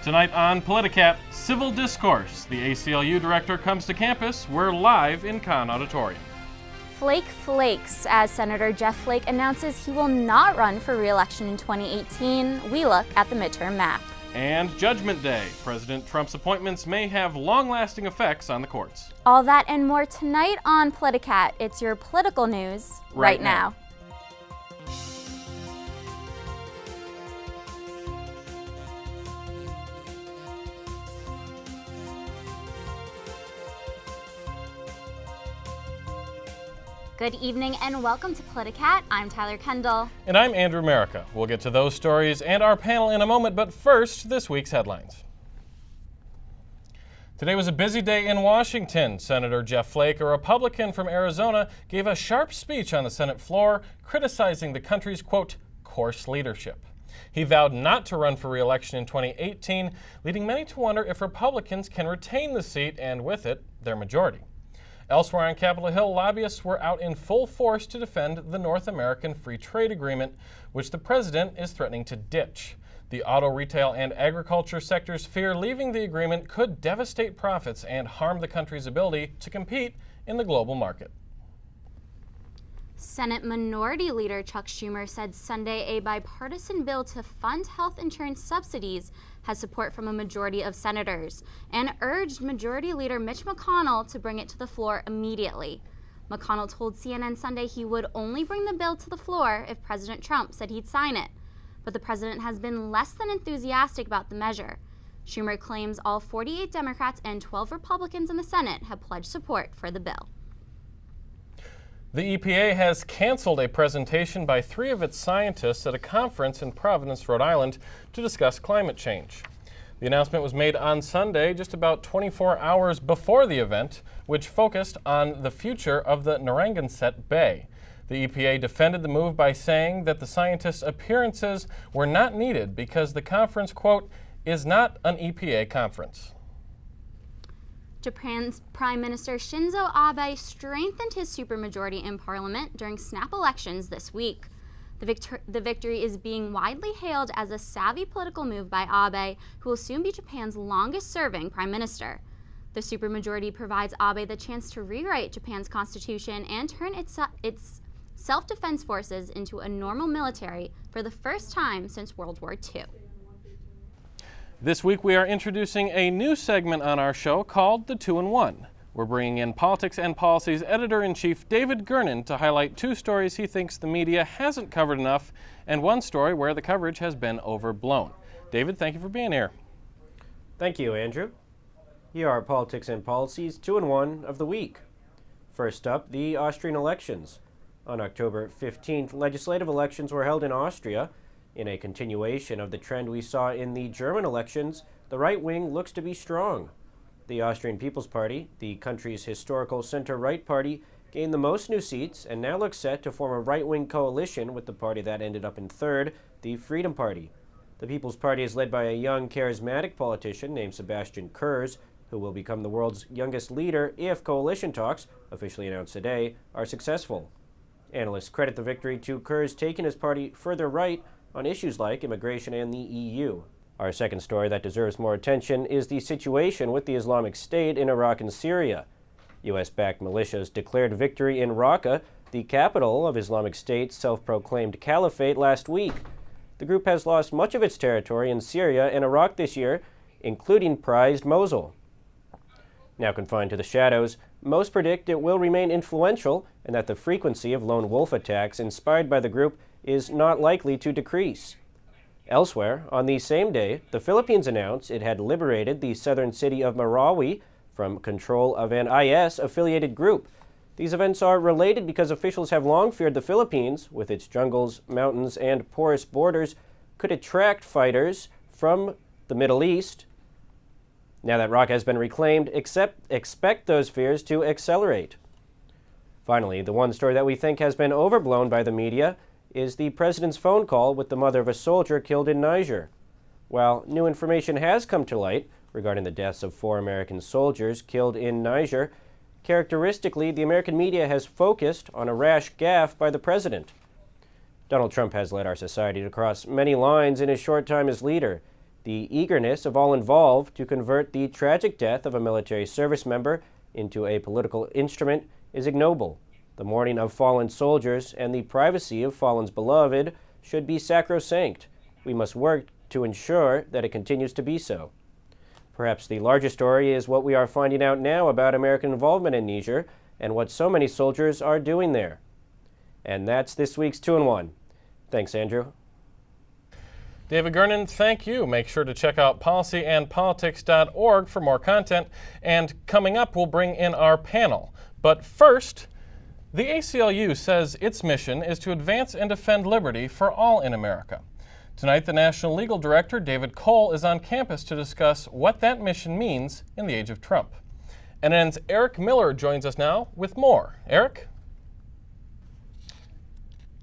Tonight on Politicat, Civil Discourse. The ACLU director comes to campus. We're live in Kahn Auditorium. Flake flakes as Senator Jeff Flake announces he will not run for re-election in 2018. We look at the midterm map. And Judgment Day. President Trump's appointments may have long-lasting effects on the courts. All that and more tonight on Politicat. It's your political news right now. Good evening and welcome to Politicat. I'm Tyler Kendall. And I'm Andrew Merica. We'll get to those stories and our panel in a moment, but first, this week's headlines. Today was a busy day in Washington. Senator Jeff Flake, a Republican from Arizona, gave a sharp speech on the Senate floor criticizing the country's, quote, coarse leadership. He vowed not to run for re-election in 2018, leading many to wonder if Republicans can retain the seat and, with it, their majority. Elsewhere on Capitol Hill, lobbyists were out in full force to defend the North American Free Trade Agreement, which the president is threatening to ditch. The auto, retail, and agriculture sectors fear leaving the agreement could devastate profits and harm the country's ability to compete in the global market. Senate Minority Leader Chuck Schumer said Sunday a bipartisan bill to fund health insurance subsidies has support from a majority of senators and urged Majority Leader Mitch McConnell to bring it to the floor immediately. McConnell told CNN Sunday he would only bring the bill to the floor if President Trump said he'd sign it. But the president has been less than enthusiastic about the measure. Schumer claims all 48 Democrats and 12 Republicans in the Senate have pledged support for the bill. The EPA has canceled a presentation by 3 of its scientists at a conference in Providence, Rhode Island, to discuss climate change. The announcement was made on Sunday, just about 24 hours before the event, which focused on the future of the Narragansett Bay. The EPA defended the move by saying that the scientists' appearances were not needed because the conference, quote, is not an EPA conference. Japan's Prime Minister Shinzo Abe strengthened his supermajority in parliament during snap elections this week. The victory is being widely hailed as a savvy political move by Abe, who will soon be Japan's longest-serving prime minister. The supermajority provides Abe the chance to rewrite Japan's constitution and turn its self-defense forces into a normal military for the first time since World War II. This week we are introducing a new segment on our show called The 2-in-1. We're bringing in Politics and Policy's Editor-in-Chief David Gernon to highlight 2 stories he thinks the media hasn't covered enough and 1 story where the coverage has been overblown. David, thank you for being here. Thank you, Andrew. Here are Politics and Policy's 2-in-1 of the week. First up, the Austrian elections. On October 15th, legislative elections were held in Austria. In a continuation of the trend we saw in the German elections, the right wing looks to be strong. The Austrian People's Party, the country's historical center-right party, gained the most new seats and now looks set to form a right-wing coalition with the party that ended up in third, the Freedom Party. The People's Party is led by a young, charismatic politician named Sebastian Kurz, who will become the world's youngest leader if coalition talks, officially announced today, are successful. Analysts credit the victory to Kurz taking his party further right on issues like immigration and the EU. Our second story that deserves more attention is the situation with the Islamic State in Iraq and Syria. U.S.-backed militias declared victory in Raqqa, the capital of Islamic State's self-proclaimed caliphate, last week. The group has lost much of its territory in Syria and Iraq this year, including prized Mosul. Now confined to the shadows, most predict it will remain influential and that the frequency of lone wolf attacks inspired by the group is not likely to decrease. Elsewhere, on the same day, the Philippines announced it had liberated the southern city of Marawi from control of an IS-affiliated group. These events are related because officials have long feared the Philippines, with its jungles, mountains, and porous borders, could attract fighters from the Middle East. Now that Raqqa has been reclaimed, expect those fears to accelerate. Finally, the one story that we think has been overblown by the media is the president's phone call with the mother of a soldier killed in Niger. While new information has come to light regarding the deaths of 4 American soldiers killed in Niger, characteristically, the American media has focused on a rash gaffe by the president. Donald Trump has led our society to cross many lines in his short time as leader. The eagerness of all involved to convert the tragic death of a military service member into a political instrument is ignoble. The mourning of fallen soldiers and the privacy of fallen's beloved should be sacrosanct. We must work to ensure that it continues to be so. Perhaps the larger story is what we are finding out now about American involvement in Niger and what so many soldiers are doing there. And that's this week's 2-in-1. Thanks, Andrew. David Gernon, thank you. Make sure to check out policyandpolitics.org for more content. And coming up, we'll bring in our panel. But first, the ACLU says its mission is to advance and defend liberty for all in America. Tonight, the National Legal Director, David Cole, is on campus to discuss what that mission means in the age of Trump. NNN's Eric Miller joins us now with more. Eric?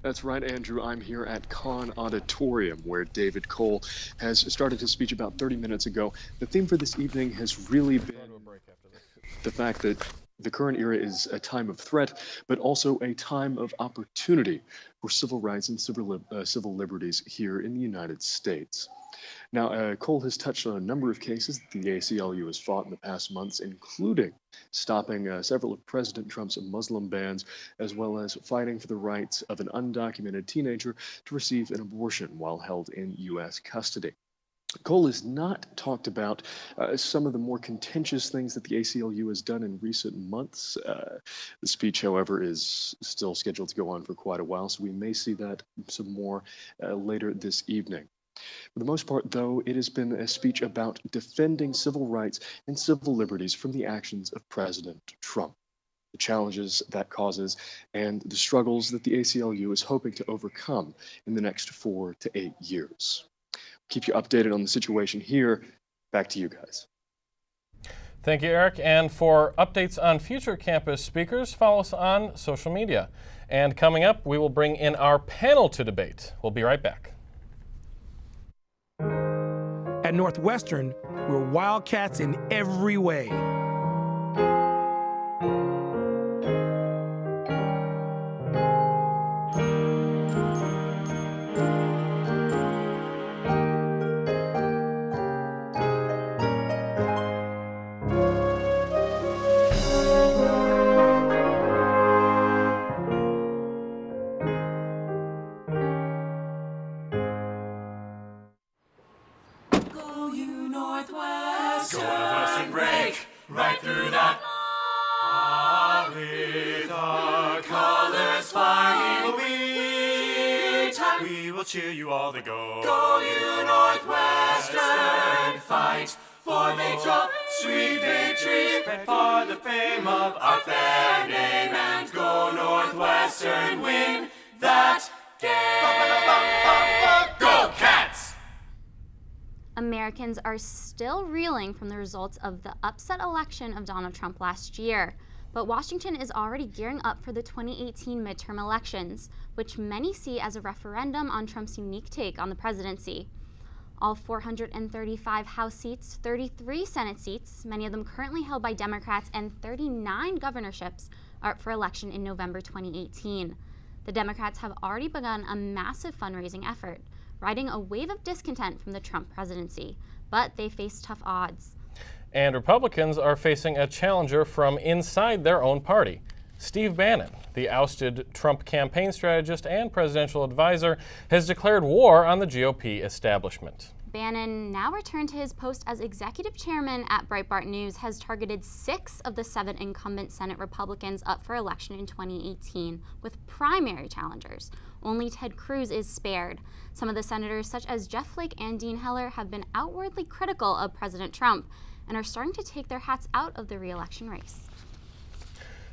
That's right, Andrew. I'm here at Kahn Auditorium, where David Cole has started his speech about 30 minutes ago. The theme for this evening has really been the fact that the current era is a time of threat, but also a time of opportunity for civil rights and civil liberties here in the United States. Now, Cole has touched on a number of cases that the ACLU has fought in the past months, including stopping several of President Trump's Muslim bans, as well as fighting for the rights of an undocumented teenager to receive an abortion while held in U.S. custody. Cole has not talked about some of the more contentious things that the ACLU has done in recent months. The speech, however, is still scheduled to go on for quite a while, so we may see that some more later this evening. For the most part, though, it has been a speech about defending civil rights and civil liberties from the actions of President Trump, the challenges that causes, and the struggles that the ACLU is hoping to overcome in the next 4 to 8 years. Keep you updated on the situation here. Back to you guys. Thank you, Eric. And for updates on future campus speakers, follow us on social media. And coming up, we will bring in our panel to debate. We'll be right back. At Northwestern, we're Wildcats in every way. Cheer you all the go. Go you Northwestern, fight for victory, sweet victory, for the fame of our fair name, and go Northwestern, win that game. Go Cats! Americans are still reeling from the results of the upset election of Donald Trump last year. But Washington is already gearing up for the 2018 midterm elections, which many see as a referendum on Trump's unique take on the presidency. All 435 House seats, 33 Senate seats, many of them currently held by Democrats, and 39 governorships are up for election in November 2018. The Democrats have already begun a massive fundraising effort, riding a wave of discontent from the Trump presidency, but they face tough odds. And Republicans are facing a challenger from inside their own party. Steve Bannon, the ousted Trump campaign strategist and presidential advisor, has declared war on the GOP establishment. Bannon, now returned to his post as executive chairman at Breitbart News, has targeted 6 of the 7 incumbent Senate Republicans up for election in 2018 with primary challengers. Only Ted Cruz is spared. Some of the senators, such as Jeff Flake and Dean Heller, have been outwardly critical of President Trump and are starting to take their hats out of the re-election race.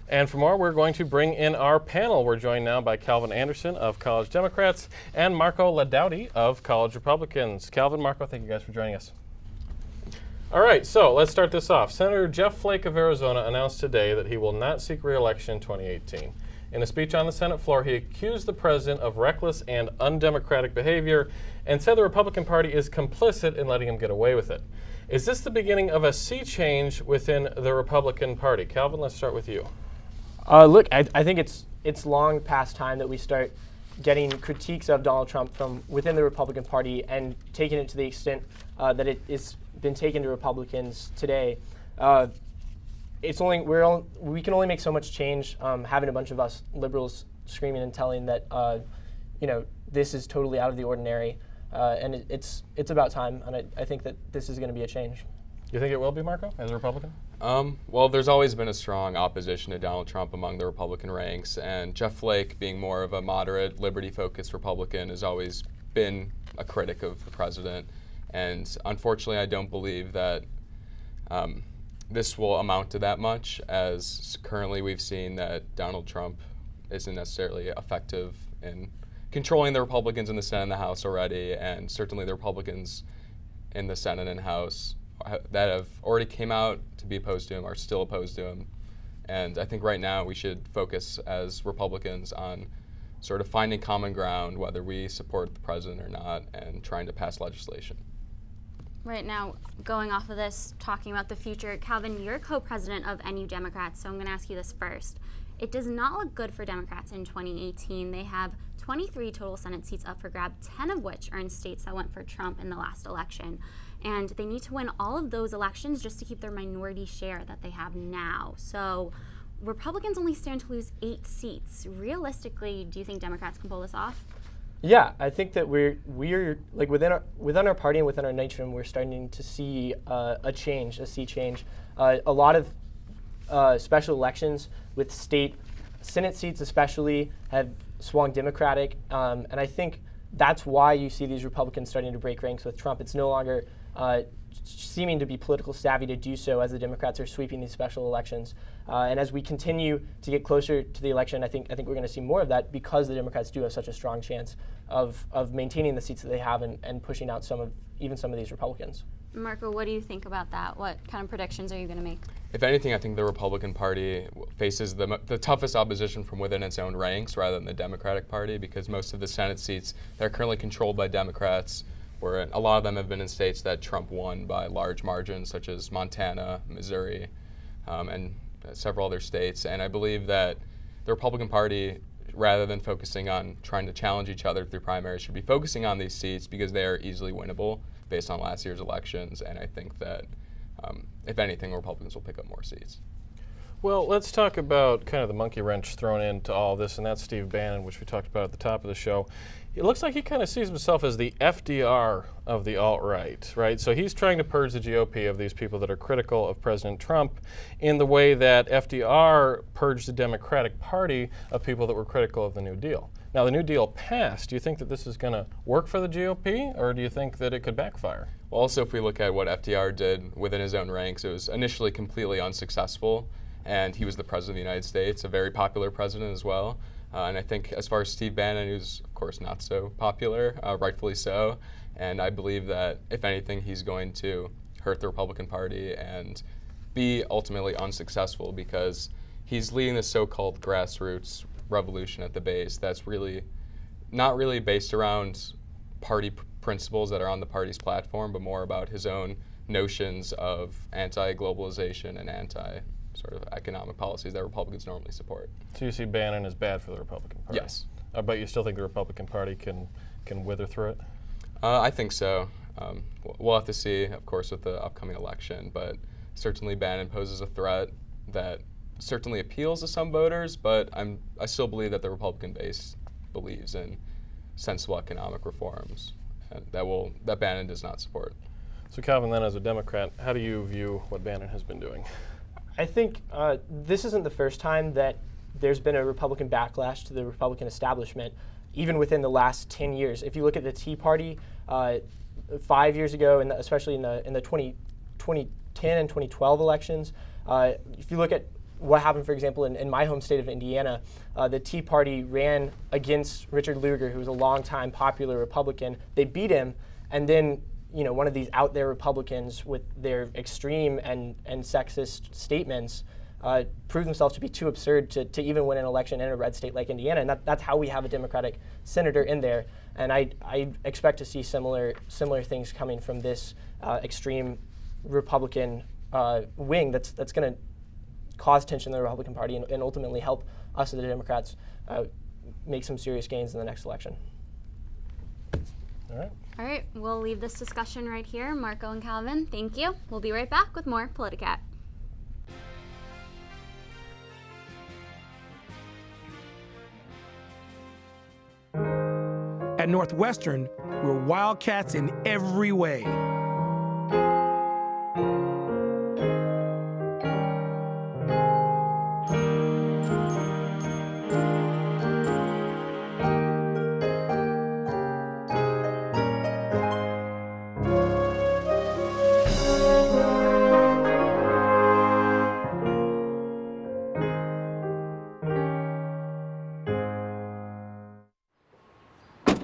And for more, we're going to bring in our panel. We're joined now by Calvin Anderson of College Democrats and Marco Ladauti of College Republicans. Calvin, Marco, thank you guys for joining us. All right, so let's start this off. Senator Jeff Flake of Arizona announced today that he will not seek re-election in 2018. In a speech on the Senate floor, he accused the president of reckless and undemocratic behavior and said the Republican Party is complicit in letting him get away with it. Is this the beginning of a sea change within the Republican Party? Calvin, let's start with you. Look, I think it's long past time that we start getting critiques of Donald Trump from within the Republican Party and taking it to the extent that it has been taken to Republicans today. We can only make so much change having a bunch of us liberals screaming and telling that this is totally out of the ordinary, and it's about time, and I think that this is going to be a change. You think it will be, Marco, as a Republican? Well, there's always been a strong opposition to Donald Trump among the Republican ranks, and Jeff Flake, being more of a moderate, liberty-focused Republican, has always been a critic of the president. And unfortunately, I don't believe that this will amount to that much, as currently we've seen that Donald Trump isn't necessarily effective in controlling the Republicans in the Senate and the House already, and certainly the Republicans in the Senate and House that have already came out to be opposed to him are still opposed to him. And I think right now we should focus as Republicans on sort of finding common ground, whether we support the president or not, and trying to pass legislation. Right now, going off of this, talking about the future, Calvin, you're co-president of NU Democrats, so I'm going to ask you this first. It does not look good for Democrats in 2018. They have 23 total Senate seats up for grab, 10 of which are in states that went for Trump in the last election. And they need to win all of those elections just to keep their minority share that they have now. So Republicans only stand to lose 8 seats. Realistically, do you think Democrats can pull this off? Yeah, I think that we're like within our party and within our nation, we're starting to see a sea change. A lot of special elections with state Senate seats especially have swung Democratic, and I think that's why you see these Republicans starting to break ranks with Trump. It's no longer seeming to be political savvy to do so as the Democrats are sweeping these special elections. And as we continue to get closer to the election, I think we're going to see more of that because the Democrats do have such a strong chance of maintaining the seats that they have and pushing out some of these Republicans. Marco, what do you think about that? What kind of predictions are you going to make? If anything, I think the Republican Party faces the toughest opposition from within its own ranks rather than the Democratic Party, because most of the Senate seats that are currently controlled by Democrats, where a lot of them have been in states that Trump won by large margins, such as Montana, Missouri, and several other states. And I believe that the Republican Party, rather than focusing on trying to challenge each other through primaries, should be focusing on these seats because they are easily winnable based on last year's elections. And I think that, if anything, Republicans will pick up more seats. Well, let's talk about kind of the monkey wrench thrown into all this, and that's Steve Bannon, which we talked about at the top of the show. It looks like he kind of sees himself as the FDR of the alt-right, right? So he's trying to purge the GOP of these people that are critical of President Trump in the way that FDR purged the Democratic Party of people that were critical of the New Deal. Now, the New Deal passed. Do you think that this is going to work for the GOP, or do you think that it could backfire? Well, also, if we look at what FDR did within his own ranks, it was initially completely unsuccessful, and he was the president of the United States, a very popular president as well. And I think as far as Steve Bannon, who's of course not so popular, rightfully so, and I believe that if anything, he's going to hurt the Republican Party and be ultimately unsuccessful because he's leading this so-called grassroots revolution at the base that's really not really based around party principles that are on the party's platform, but more about his own notions of anti-globalization and sort of economic policies that Republicans normally support. So you see Bannon as bad for the Republican Party? Yes. But you still think the Republican Party can wither through it? I think so. We'll have to see, of course, with the upcoming election, but certainly Bannon poses a threat that certainly appeals to some voters, but I still believe that the Republican base believes in sensible economic reforms and that Bannon does not support. So Calvin, then as a Democrat, how do you view what Bannon has been doing? I think this isn't the first time that there's been a Republican backlash to the Republican establishment, even within the last 10 years. If you look at the Tea Party 5 years ago, and especially in the 2010 and 2012 elections, if you look at what happened, for example, in my home state of Indiana, the Tea Party ran against Richard Lugar, who was a longtime popular Republican. They beat him, and then one of these out there Republicans with their extreme and sexist statements proved themselves to be too absurd to even win an election in a red state like Indiana. And that's how we have a Democratic senator in there. And I expect to see similar things coming from this extreme Republican wing that's going to cause tension in the Republican Party and ultimately help us as the Democrats make some serious gains in the next election. All right. All right, we'll leave this discussion right here. Marco and Calvin, thank you. We'll be right back with more Politicat. At Northwestern, we're Wildcats in every way.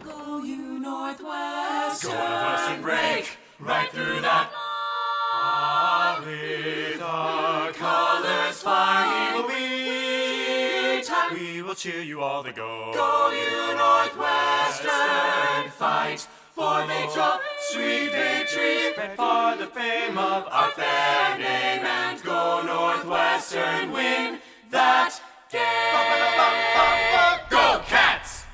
Go you Northwestern. Go Northwestern, break right through that. With our colors flying, we will cheer you all to go. Go you Northwestern, fight for victory, sweet victory, spread for the fame of our fair name, and go Northwestern, win that game. Go Cats!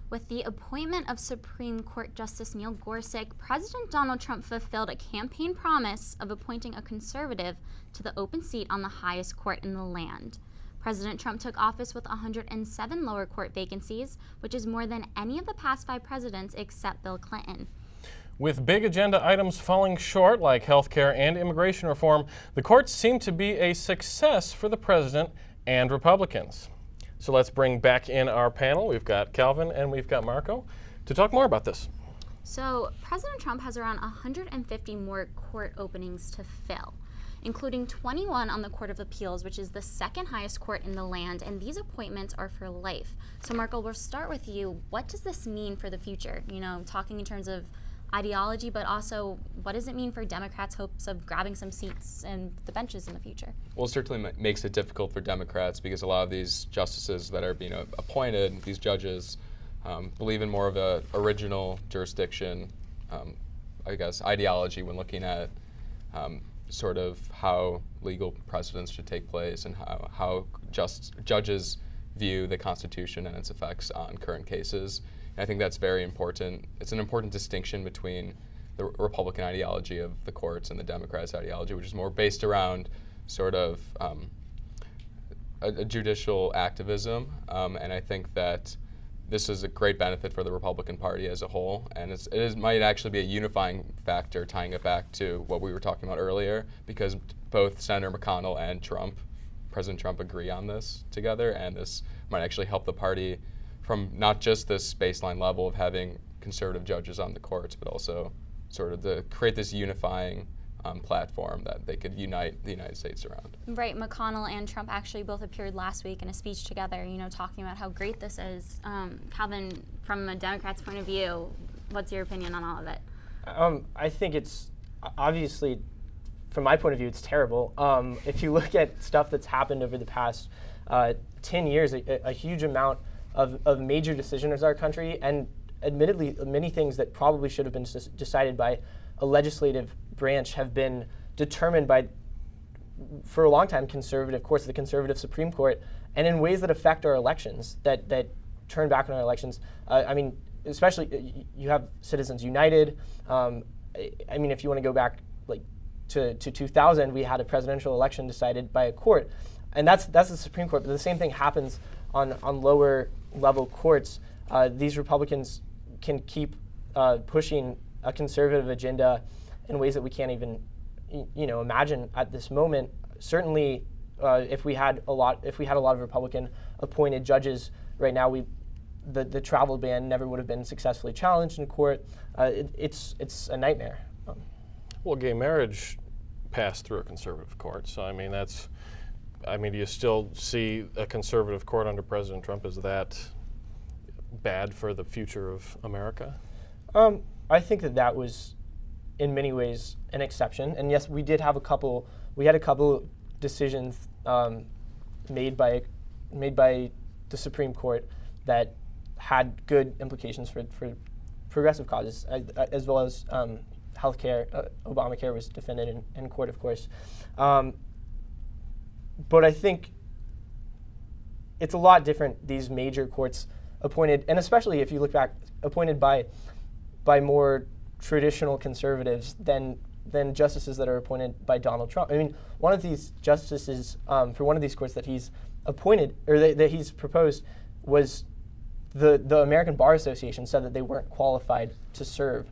With the appointment of Supreme Court Justice Neil Gorsuch, President Donald Trump fulfilled a campaign promise of appointing a conservative to the open seat on the highest court in the land. President Trump took office with 107 lower court vacancies, which is more than any of the past 5 presidents except Bill Clinton. With big agenda items falling short, like health care and immigration reform, the courts seem to be a success for the president and Republicans. So let's bring back in our panel. We've got Calvin and we've got Marco to talk more about this. So President Trump has around 150 more court openings to fill, including 21 on the Court of Appeals, which is the second highest court in the land, and these appointments are for life. So Marco, we'll start with you. What does this mean for the future? You know, talking in terms of ideology, but also what does it mean for Democrats' hopes of grabbing some seats and the benches in the future? Well, it certainly makes it difficult for Democrats because a lot of these justices that are being appointed, these judges, believe in more of a original jurisdiction, I guess, ideology when looking at sort of how legal precedents should take place and how judges view the Constitution and its effects on current cases. And I think that's very important. It's an important distinction between the Republican ideology of the courts and the Democrats' ideology, which is more based around sort of a judicial activism. And I think that this is a great benefit for the Republican Party as a whole, and it might actually be a unifying factor, tying it back to what we were talking about earlier, because both Senator McConnell and President Trump agree on this together, and this might actually help the party from not just this baseline level of having conservative judges on the courts, but also sort of create this unifying platform that they could unite the United States around. Right, McConnell and Trump actually both appeared last week in a speech together, you know, talking about how great this is. Calvin, from a Democrat's point of view, what's your opinion on all of it? I think it's obviously, from my point of view, it's terrible. If you look at stuff that's happened over the past 10 years, a huge amount of major decisions in our country, and admittedly, many things that probably should have been decided by a legislative branch have been determined by, for a long time, conservative courts, the conservative Supreme Court, and in ways that affect our elections, that turn back on our elections. I mean, especially you have Citizens United. I mean, if you want to go back like to 2000, we had a presidential election decided by a court, and that's the Supreme Court. But the same thing happens on lower level courts. These Republicans can keep pushing a conservative agenda in ways that we can't even, imagine at this moment. Certainly, if we had a lot of Republican appointed judges right now, the travel ban never would have been successfully challenged in court. It's a nightmare. Well, gay marriage passed through a conservative court, so do you still see a conservative court under President Trump? Is that bad for the future of America? I think that was, in many ways, an exception. And yes, we had a couple decisions made by the Supreme Court that had good implications for progressive causes, as well as healthcare. Obamacare was defended in court, of course. But I think it's a lot different, these major courts appointed, and especially if you look back, appointed by more traditional conservatives than justices that are appointed by Donald Trump. I mean, one of these justices for one of these courts that he's appointed, or that he's proposed, was the American Bar Association said that they weren't qualified to serve.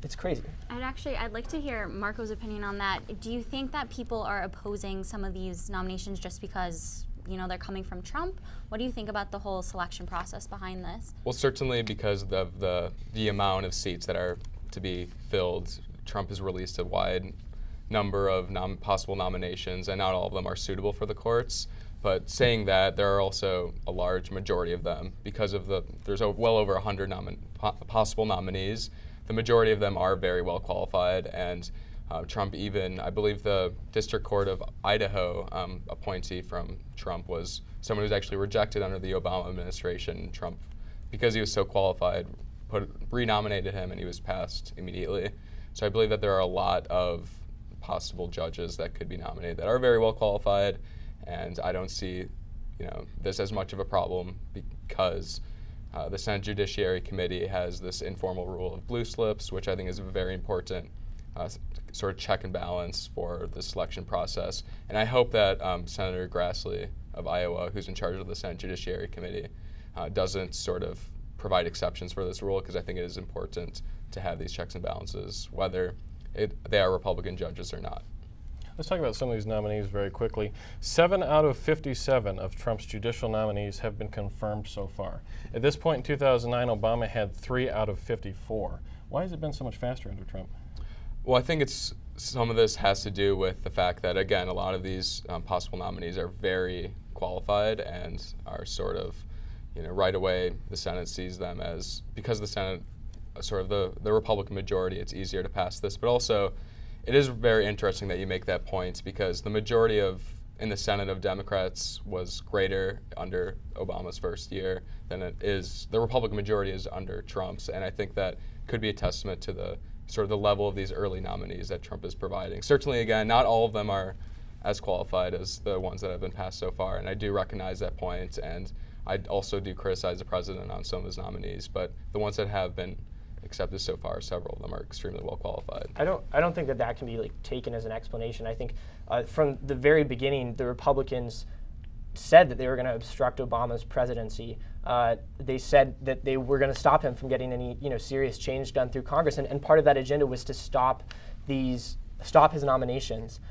It's crazy. I'd like to hear Marco's opinion on that. Do you think that people are opposing some of these nominations just because they're coming from Trump? What do you think about the whole selection process behind this? Well, certainly because of the amount of seats that are to be filled, Trump has released a wide number of possible nominations, and not all of them are suitable for the courts. But saying that, there are also a large majority of them because of there's well over 100 possible nominees. The majority of them are very well qualified, and Trump even, I believe the District Court of Idaho appointee from Trump was someone who's actually rejected under the Obama administration. Trump, because he was so qualified, renominated him and he was passed immediately. So I believe that there are a lot of possible judges that could be nominated that are very well qualified, and I don't see this as much of a problem because the Senate Judiciary Committee has this informal rule of blue slips, which I think is a very important sort of check and balance for the selection process. And I hope that Senator Grassley of Iowa, who's in charge of the Senate Judiciary Committee, doesn't sort of provide exceptions for this rule, because I think it is important to have these checks and balances, whether they are Republican judges or not. Let's talk about some of these nominees very quickly. 7 out of 57 of Trump's judicial nominees have been confirmed so far. At this point in 2009, Obama had 3 out of 54. Why has it been so much faster under Trump? Well, I think some of this has to do with the fact that, again, a lot of these possible nominees are very qualified and are sort of, right away the Senate sees them as, because the Senate, sort of the Republican majority, it's easier to pass this. But also, it is very interesting that you make that point, because the majority in the Senate of Democrats was greater under Obama's first year than the Republican majority is under Trump's. And I think that could be a testament to the sort of the level of these early nominees that Trump is providing. Certainly, again, not all of them are as qualified as the ones that have been passed so far, and I do recognize that point, and I also do criticize the president on some of his nominees, but the ones that have been accepted so far, several of them are extremely well qualified. I don't think that can be taken as an explanation. I think from the very beginning, the Republicans said that they were going to obstruct Obama's presidency. They said that they were going to stop him from getting any serious change done through Congress, and part of that agenda was to stop his nominations.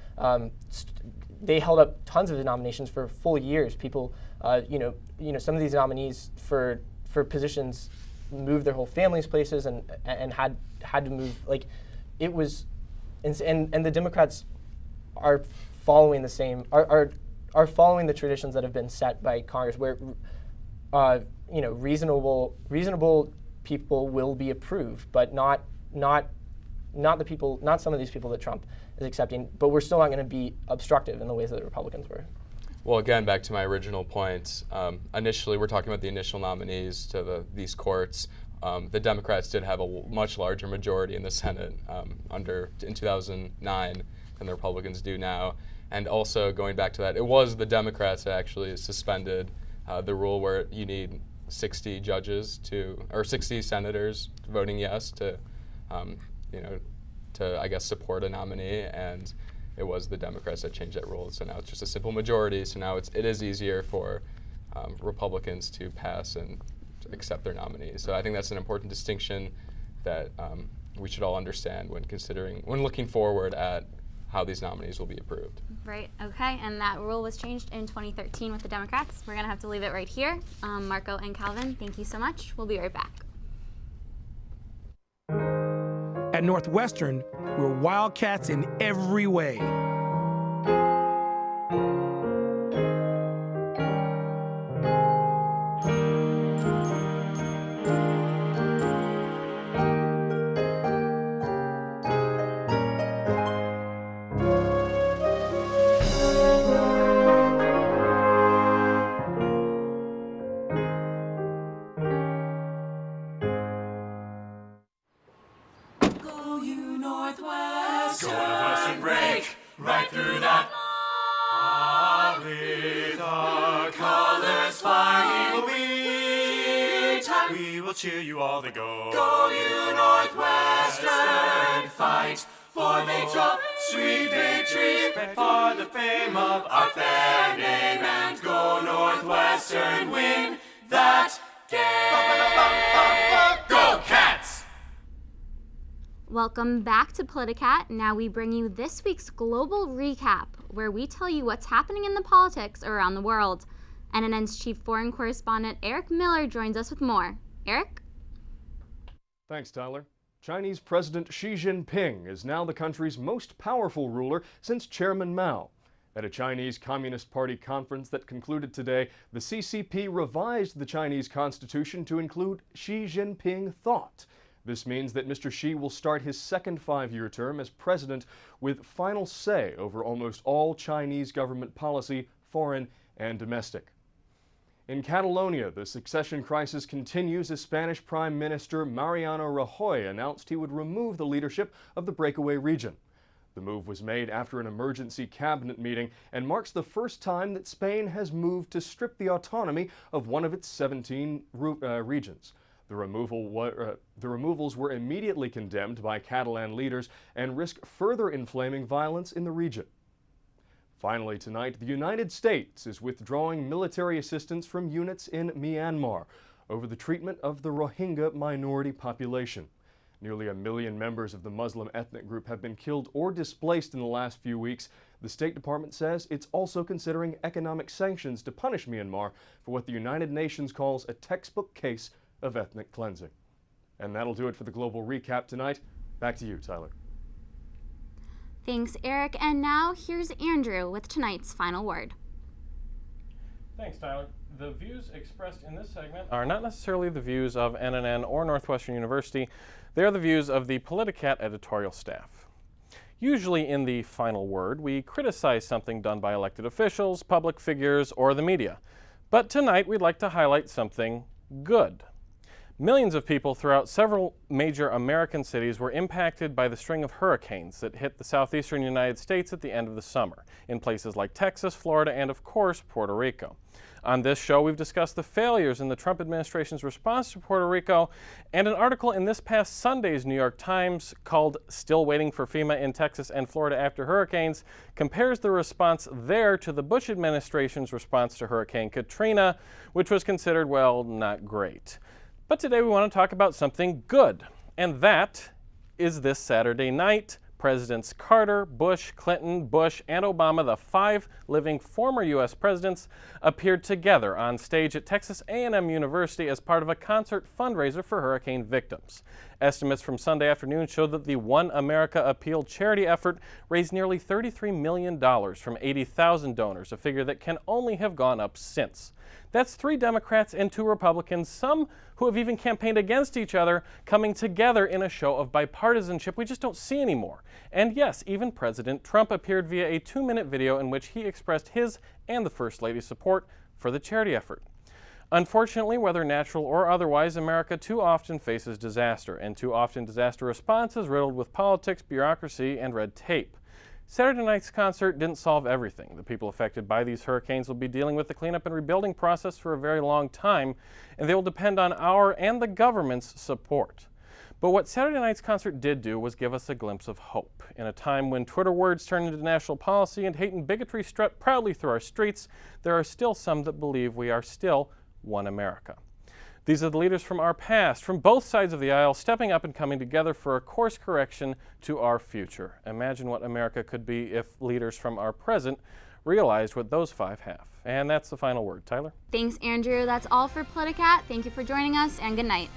They held up tons of the nominations for full years. People, some of these nominees for positions moved their whole families places and had to move. It was, and the Democrats are following the same are following the traditions that have been set by Congress, where reasonable people will be approved, but not some of these people that Trump is accepting. But we're still not going to be obstructive in the ways that the Republicans were. Well, again, back to my original point, initially we're talking about the initial nominees to these courts. The Democrats did have a much larger majority in the Senate in 2009 than the Republicans do now. And also, going back to that, it was the Democrats that actually suspended the rule where you need 60 judges or 60 senators voting yes to I guess, support a nominee, and it was the Democrats that changed that rule. So now it's just a simple majority. So now it is easier for Republicans to pass and accept their nominees. So I think that's an important distinction that we should all understand when looking forward at how these nominees will be approved. Right, okay, and that rule was changed in 2013 with the Democrats. We're gonna have to leave it right here. Marco and Calvin, thank you so much. We'll be right back. At Northwestern, we're Wildcats in every way. Northwestern break right through that. Hallelujah. fight, will we will cheer you all to go. Go you Northwestern, fight for victory, sweet victory, spread for the fame of our fair name, and go Northwestern, win that game. Go Cats! Welcome back to Politicat. Now we bring you this week's global recap, where we tell you what's happening in the politics around the world. NNN's chief foreign correspondent Eric Miller joins us with more. Eric? Thanks, Tyler. Chinese President Xi Jinping is now the country's most powerful ruler since Chairman Mao. At a Chinese Communist Party conference that concluded today, the CCP revised the Chinese constitution to include Xi Jinping thought. This means that Mr. Xi will start his second five-year term as president with final say over almost all Chinese government policy, foreign and domestic. In Catalonia, the succession crisis continues as Spanish Prime Minister Mariano Rajoy announced he would remove the leadership of the breakaway region. The move was made after an emergency cabinet meeting and marks the first time that Spain has moved to strip the autonomy of one of its 17 regions. The removals were immediately condemned by Catalan leaders and risk further inflaming violence in the region. Finally tonight, the United States is withdrawing military assistance from units in Myanmar over the treatment of the Rohingya minority population. Nearly 1 million members of the Muslim ethnic group have been killed or displaced in the last few weeks. The State Department says it's also considering economic sanctions to punish Myanmar for what the United Nations calls a textbook case of ethnic cleansing. And that'll do it for the Global Recap tonight. Back to you, Tyler. Thanks, Eric. And now here's Andrew with tonight's final word. Thanks, Tyler. The views expressed in this segment are not necessarily the views of NNN or Northwestern University. They are the views of the Politicat editorial staff. Usually in the final word, we criticize something done by elected officials, public figures, or the media. But tonight, we'd like to highlight something good. Millions of people throughout several major American cities were impacted by the string of hurricanes that hit the southeastern United States at the end of the summer, in places like Texas, Florida, and of course, Puerto Rico. On this show, we've discussed the failures in the Trump administration's response to Puerto Rico, and an article in this past Sunday's New York Times called "Still Waiting for FEMA in Texas and Florida After Hurricanes" compares the response there to the Bush administration's response to Hurricane Katrina, which was considered, well, not great. But today we want to talk about something good, and that is this Saturday night. Presidents Carter, Bush, Clinton, Bush, and Obama, the 5 living former U.S. presidents, appeared together on stage at Texas A&M University as part of a concert fundraiser for hurricane victims. Estimates from Sunday afternoon showed that the One America Appeal charity effort raised nearly $33 million from 80,000 donors, a figure that can only have gone up since. That's 3 Democrats and 2 Republicans, some who have even campaigned against each other, coming together in a show of bipartisanship we just don't see anymore. And yes, even President Trump appeared via a 2-minute video in which he expressed his and the First Lady's support for the charity effort. Unfortunately, whether natural or otherwise, America too often faces disaster, and too often disaster response is riddled with politics, bureaucracy, and red tape. Saturday night's concert didn't solve everything. The people affected by these hurricanes will be dealing with the cleanup and rebuilding process for a very long time, and they will depend on our and the government's support. But what Saturday night's concert did do was give us a glimpse of hope. In a time when Twitter words turn into national policy and hate and bigotry strut proudly through our streets, there are still some that believe we are still one America. These are the leaders from our past, from both sides of the aisle, stepping up and coming together for a course correction to our future. Imagine what America could be if leaders from our present realized what those 5 have. And that's the final word. Tyler? Thanks, Andrew. That's all for Politicat. Thank you for joining us, and good night.